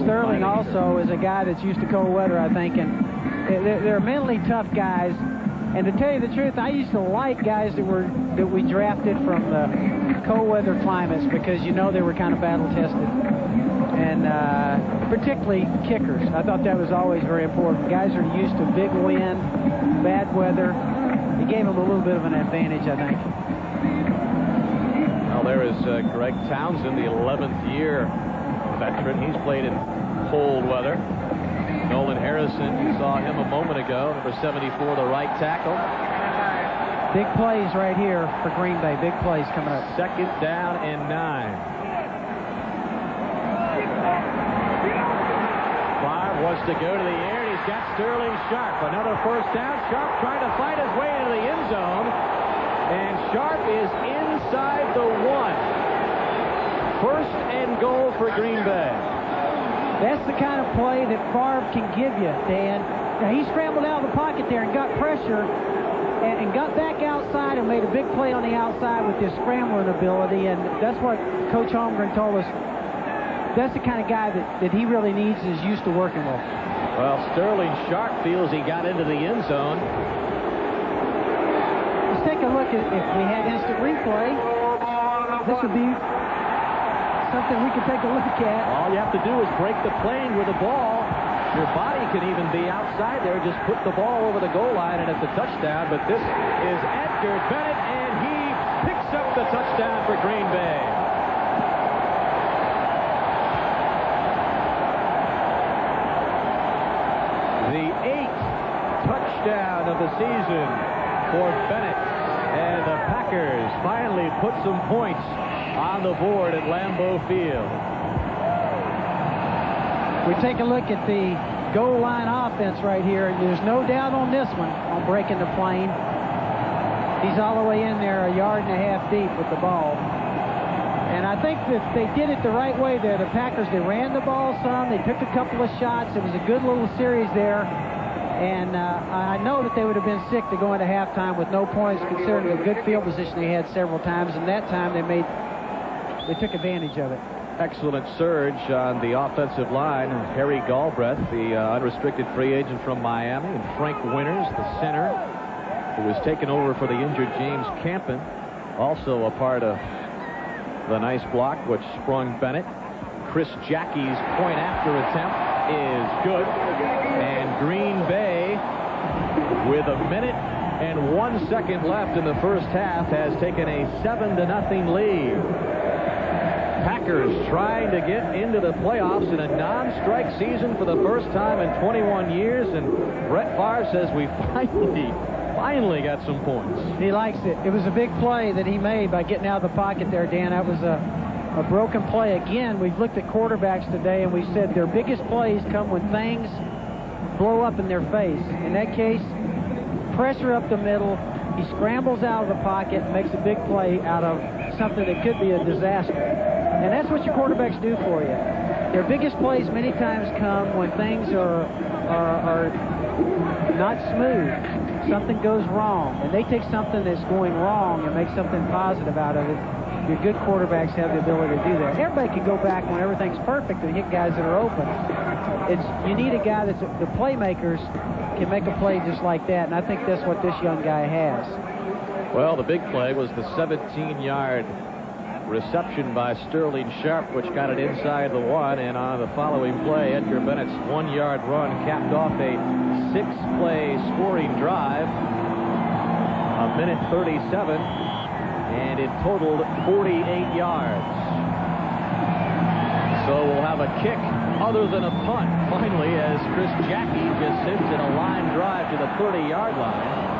Sterling also is a guy that's used to cold weather, I think, and they're mentally tough guys. And to tell you the truth, I used to like guys that we drafted from the cold weather climates because they were kind of battle tested, and particularly kickers. I thought that was always very important. Guys are used to big wind, bad weather. It gave them a little bit of an advantage, I think. Well, there is Greg Townsend, the 11th year veteran. He's played in cold weather. Nolan Harrison, you saw him a moment ago, number 74, the right tackle. Big plays right here for Green Bay. Big plays coming up. 2nd down and 9. Favre wants to go to the air, and he's got Sterling Sharp. Another first down. Sharp trying to fight his way into the end zone, and Sharp is inside the 1. First and goal for Green Bay. That's the kind of play that Favre can give you, Dan. Now, he scrambled out of the pocket there and got pressure and got back outside and made a big play on the outside with his scrambling ability, and that's what Coach Holmgren told us. That's the kind of guy that he really needs and is used to working with. Well, Sterling Sharp feels he got into the end zone. Let's take a look at if we had instant replay. This would be something we could take a look at. All you have to do is break the plane with the ball. Your body can even be outside there. Just put the ball over the goal line, and it's a touchdown. But this is Edgar Bennett, and he picks up the touchdown for Green Bay. The 8th touchdown of the season for Bennett. And the Packers finally put some points on the board at Lambeau Field. We take a look at the goal line offense right here. There's no doubt on this one, on breaking the plane. He's all the way in there, 1.5 yards deep with the ball. And I think that they did it the right way there. The Packers, they ran the ball some. They took a couple of shots. It was a good little series there. And I know that they would have been sick to go into halftime with no points, considering the good field position they had several times. And that time they took advantage of it. Excellent surge on the offensive line. Harry Galbraith, the unrestricted free agent from Miami, and Frank Winters, the center, who was taken over for the injured James Campen, also a part of the nice block which sprung Bennett. Chris Jackie's point after attempt is good. And Green Bay, with 1 minute and 1 second left in the first half, has taken a 7-0 lead. Packers trying to get into the playoffs in a non-strike season for the first time in 21 years, and Brett Favre says we finally got some points. He likes it. It was a big play that he made by getting out of the pocket there, Dan. That was a broken play. Again, we've looked at quarterbacks today, and we said their biggest plays come when things blow up in their face. In that case, pressure up the middle. He scrambles out of the pocket and makes a big play out of something that could be a disaster. And that's what your quarterbacks do for you. Their biggest plays many times come when things are not smooth. Something goes wrong, and they take something that's going wrong and make something positive out of it. Your good quarterbacks have the ability to do that. Everybody can go back when everything's perfect and hit guys that are open. You need a guy that's the playmakers can make a play just like that, and I think that's what this young guy has. Well, the big play was the 17-yard reception by Sterling Sharp, which got it inside the 1, and on the following play, Edgar Bennett's 1-yard run capped off a 6-play scoring drive, 1:37, and it totaled 48 yards. So we'll have a kick other than a punt, finally, as Chris Jackie just sends in a line drive to the 30-yard line.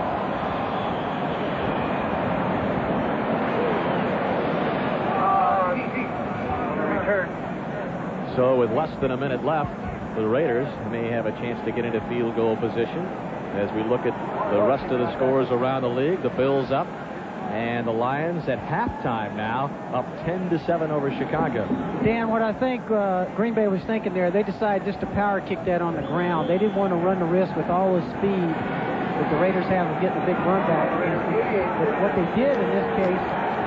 So with less than a minute left, the Raiders may have a chance to get into field goal position. As we look at the rest of the scores around the league, the Bills up, and the Lions at halftime now up 10-7 over Chicago. Dan, what I think Green Bay was thinking there, they decided just to power kick that on the ground. They didn't want to run the risk with all the speed that the Raiders have of getting a big run back. But what they did in this case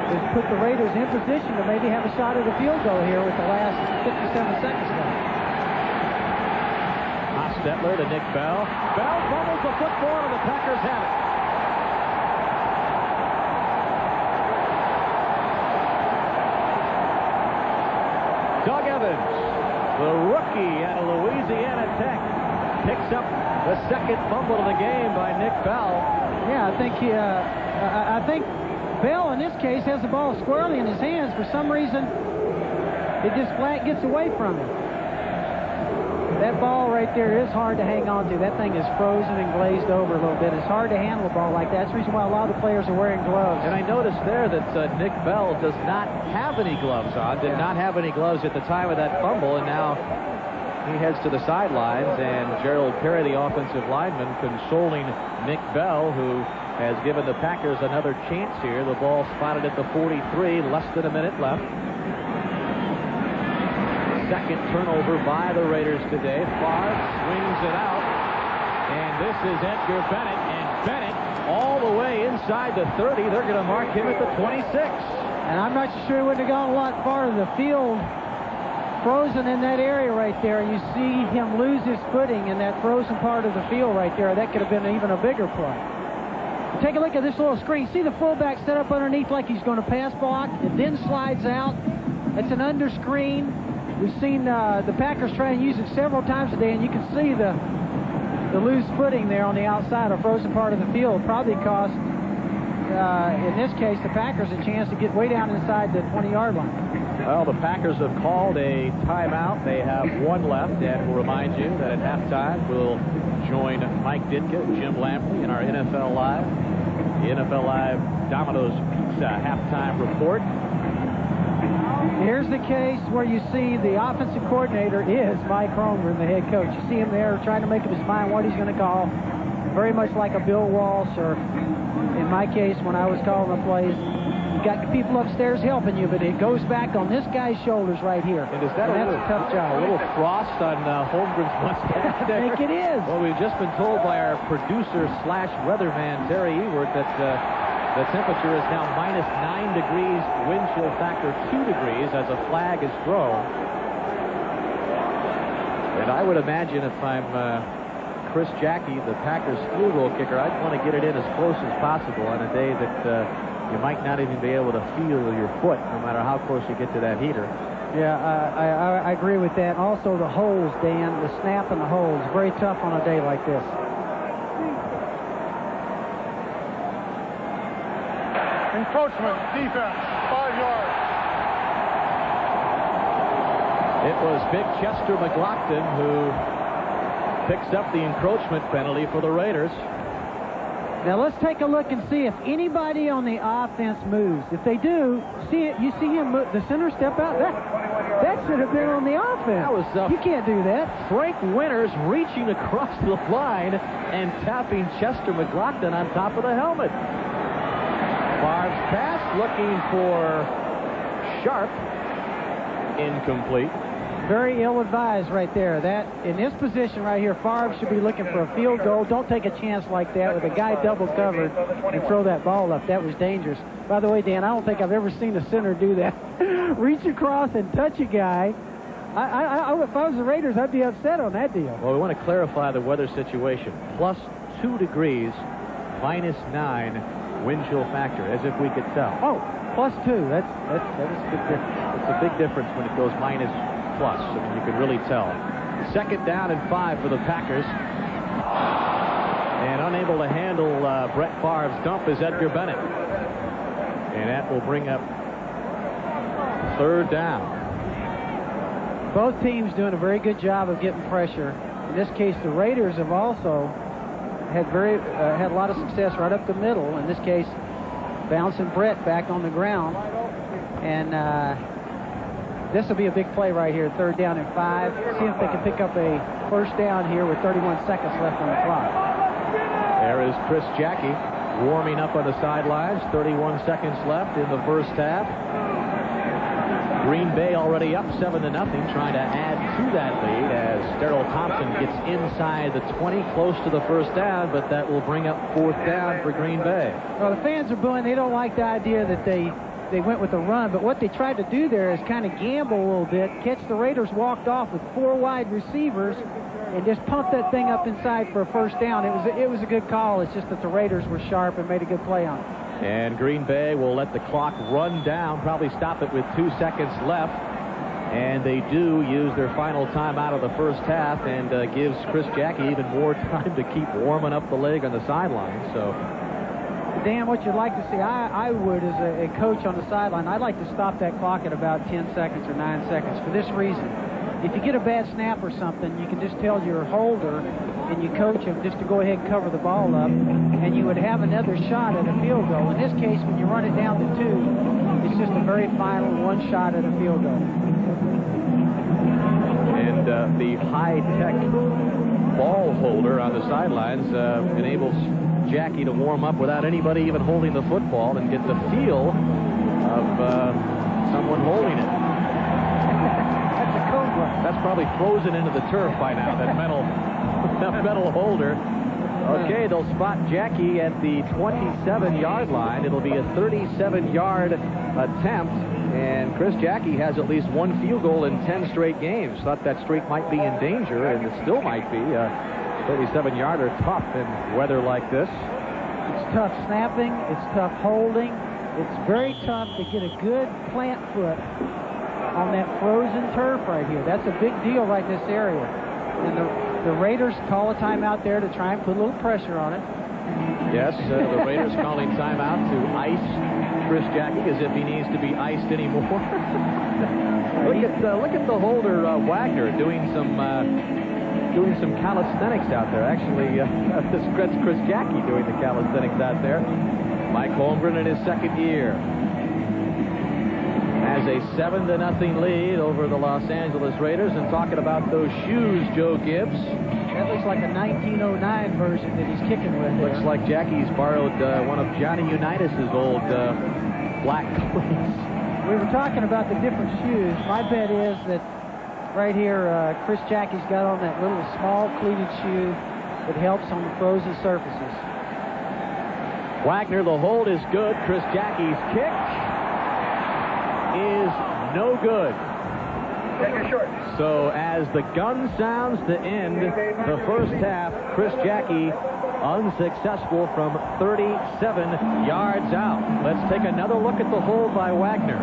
is put the Raiders in position to maybe have a shot at a field goal here with the last 57 seconds left. Hostetler to Nick Bell. Bell fumbles the football, and the Packers have it. Doug Evans, the rookie out of Louisiana Tech, picks up the second fumble of the game by Nick Bell. Yeah, I think Bell, in this case, has the ball squarely in his hands. For some reason, it just flat gets away from him. That ball right there is hard to hang on to. That thing is frozen and glazed over a little bit. It's hard to handle a ball like that. That's the reason why a lot of the players are wearing gloves. And I noticed there that Nick Bell does not have any gloves on, did not have any gloves at the time of that fumble, and now he heads to the sidelines, and Gerald Perry, the offensive lineman, consoling Nick Bell, who has given the Packers another chance here. The ball spotted at the 43, less than a minute left. Second turnover by the Raiders today. Favre swings it out, and this is Edgar Bennett, and Bennett all the way inside the 30. They're going to mark him at the 26. And I'm not sure he wouldn't have gone a lot farther. The field frozen in that area right there, and you see him lose his footing in that frozen part of the field right there. That could have been even a bigger play. Take a look at this little screen. See the fullback set up underneath like he's going to pass block. It then slides out. It's an under screen. We've seen the Packers try and use it several times today, and you can see the loose footing there on the outside, a frozen part of the field. Probably cost, in this case, the Packers a chance to get way down inside the 20-yard line. Well, the Packers have called a timeout. They have one left, and we'll remind you that at halftime we'll join Mike Ditka, Jim Lampley, in our NFL Live, the NFL Live Domino's Pizza halftime report. Here's the case where you see the offensive coordinator is Mike Holmgren, the head coach. You see him there trying to make up his mind what he's going to call. Very much like a Bill Walsh, or in my case, when I was calling the plays, you got people upstairs helping you, but it goes back on this guy's shoulders right here. And is that that's a tough job. A little frost on Holmgren's mustache there? I think it is. Well, we've just been told by our producer/weatherman, Terry Ewert, that the temperature is now -9 degrees, wind chill factor 2 degrees as a flag is thrown. And I would imagine if I'm Chris Jackie, the Packers field goal kicker, I'd want to get it in as close as possible on a day that you might not even be able to feel your foot, no matter how close you get to that heater. Yeah, I agree with that. Also, the holes, Dan, the snap and the holes, very tough on a day like this. Encroachment, defense, 5 yards. It was big Chester McLaughlin who picks up the encroachment penalty for the Raiders. Now let's take a look and see if anybody on the offense moves. If they do, you see him move, the center step out. That should have been on the offense. You can't do that. Frank Winters reaching across the line and tapping Chester McLaughlin on top of the helmet. Favre's pass looking for Sharp. Incomplete. Very ill-advised right there. That in this position right here, Favre should be looking for a field goal. Don't take a chance like that with a guy double covered and throw that ball up. That was dangerous. By the way, Dan, I don't think I've ever seen a center do that. Reach across and touch a guy. If I was the Raiders, I'd be upset on that deal. Well, we want to clarify the weather situation. +2 degrees, -9 wind chill factor, as if we could tell. Oh, +2. That is a big difference. It's a big difference when it goes minus plus. I mean, you can really tell. 2nd down and 5 for the Packers. And unable to handle Brett Favre's dump is Edgar Bennett. And that will bring up 3rd down. Both teams doing a very good job of getting pressure. In this case, the Raiders have also had a lot of success right up the middle. In this case, bouncing Brett back on the ground. And this will be a big play right here, 3rd down and 5. See if they can pick up a 1st down here with 31 seconds left on the clock. There is Chris Jackie warming up on the sidelines. 31 seconds left in the 1st half. Green Bay already up 7-0, trying to add to that lead as Darrell Thompson gets inside the 20, close to the 1st down, but that will bring up 4th down for Green Bay. Well, the fans are booing. They don't like the idea that they went with the run, but what they tried to do there is kind of gamble a little bit, catch the Raiders walked off with 4 wide receivers, and just pump that thing up inside for a 1st down. It was a good call. It's just that the Raiders were sharp and made a good play on it. And Green Bay will let the clock run down, probably stop it with 2 seconds left. And they do use their final timeout of the 1st half, and gives Chris Jackie even more time to keep warming up the leg on the sideline. So, Dan, what you'd like to see, I would, as a coach on the sideline, I'd like to stop that clock at about 10 seconds or 9 seconds for this reason. If you get a bad snap or something, you can just tell your holder and you coach him just to go ahead and cover the ball up, and you would have another shot at a field goal. In this case, when you run it down to 2, it's just a very final 1 shot at a field goal. And the high-tech ball holder on the sidelines enables Jackie to warm up without anybody even holding the football and get the feel of someone holding it. That's a cobra. That's probably frozen into the turf by now, that metal holder. Okay, they'll spot Jackie at the 27-yard line. It'll be a 37-yard attempt, and Chris Jackie has at least 1 field goal in 10 straight games. Thought that streak might be in danger, and it still might be. 37-yarder tough in weather like this. It's tough snapping. It's tough holding. It's very tough to get a good plant foot on that frozen turf right here. That's a big deal right in this area. And the Raiders call a timeout there to try and put a little pressure on it. Yes, the Raiders calling timeout to ice Chris Jackie as if he needs to be iced anymore. Look at the holder Wagner doing some calisthenics out there. Actually, that's Chris Jackie doing the calisthenics out there. Mike Holmgren in his 2nd year has a 7-0 lead over the Los Angeles Raiders. And talking about those shoes, Joe Gibbs. That looks like a 1909 version that he's kicking with. Looks like Jackie's borrowed one of Johnny Unitas's old black cleats. We were talking about the different shoes. My bet is that right here, Chris Jackie's got on that little small cleated shoe that helps on the frozen surfaces. Wagner, the hold is good. Chris Jackie's kick is no good. So as the gun sounds to end the first half, Chris Jackie unsuccessful from 37 yards out. Let's take another look at the hold by Wagner.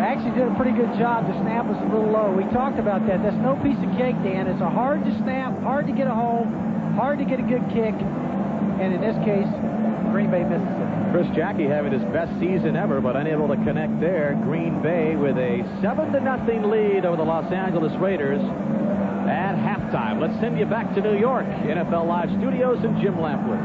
Actually did a pretty good job. The snap was a little low. We talked about that. That's no piece of cake, Dan. It's a hard to snap, hard to get a hold, hard to get a good kick, and in this case, Green Bay, Mississippi. Chris Jackie having his best season ever, but unable to connect there. Green Bay with a 7-0 lead over the Los Angeles Raiders at halftime. Let's send you back to New York, NFL Live Studios, and Jim Lampley.